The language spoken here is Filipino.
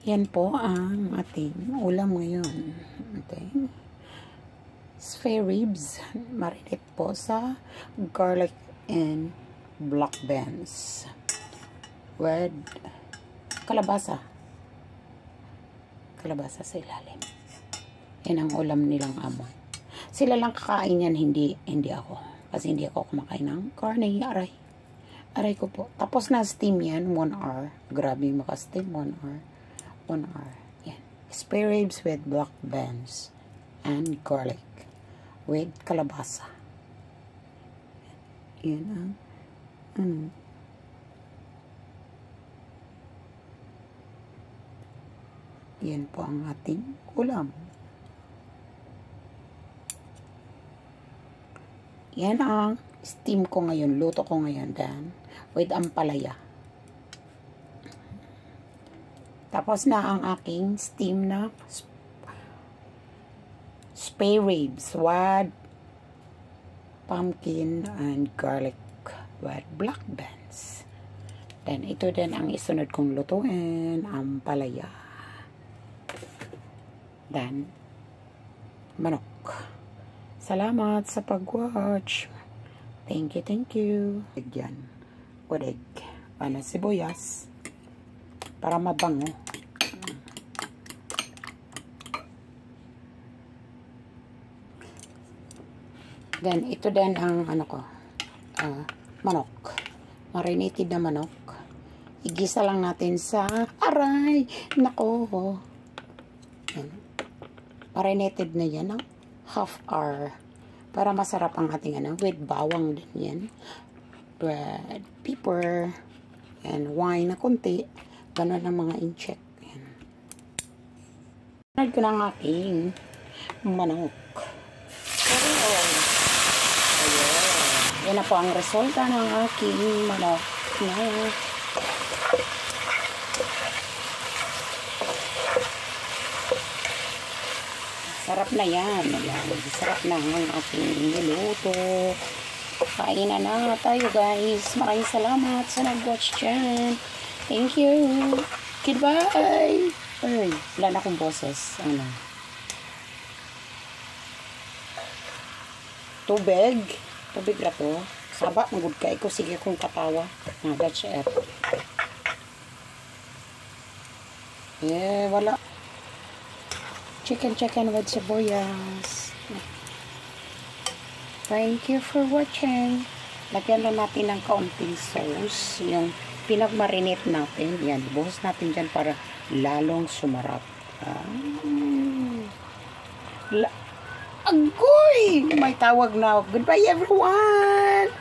Yan po ang ating ulam ngayon. Okay. Spare ribs, marinate po sa garlic and black beans with kalabasa. Kalabasa sa ilalim. Yan ang ulam nilang amo. Sila lang kakain yan, hindi ako. Kasi hindi ako kumakain ng karne, aray. Aray ko po. Tapos na steam yan, 1 hour. Grabe maka-steam, 1 hour. 1 hour. Yan. Spare ribs with black beans and garlic with kalabasa. Yan ang yan po ang ating ulam. Yan ang steam ko ngayon, luto ko ngayon dan with ampalaya. Tapos na ang aking steam na spare ribs with pumpkin and garlic with black beans. Then ito din ang isunod kong lutuin, ampalaya. Then manok. Salamat sa pag-watch. Thank you. Yan. Udig. Ano, sibuyas. Para mabango. Then, ito din ang ano ko. Manok. Marinated na manok. Igisa lang natin sa aray. Nako. Yan. Marinated na yan. Half hour. Para masarap ang ating ano. With bawang din yan. Bread, pepper, and wine na konti. Ganon ang mga incheck. Yan. Nag ko ng aking manok. Ayan. Yan na po ang resulta ng aking manok. Sarap na yan. Sarap na ang aking niluto. Kainan na tayo guys. Maraming salamat sa nag-watch dyan. Thank you. Goodbye. Ay, wala na akong boses. Ano? Tubig. Tubig na to. Saba, magod ka. Ikaw sige kong katawa. That's it. Wala. Chicken with sibuyas. Thank you for watching. Lagyan lang natin ng kaunting sauce. Yung pinagmarinate natin. Yan. Buhos natin dyan para lalong sumarap. Agoy! May tawag na. Goodbye everyone!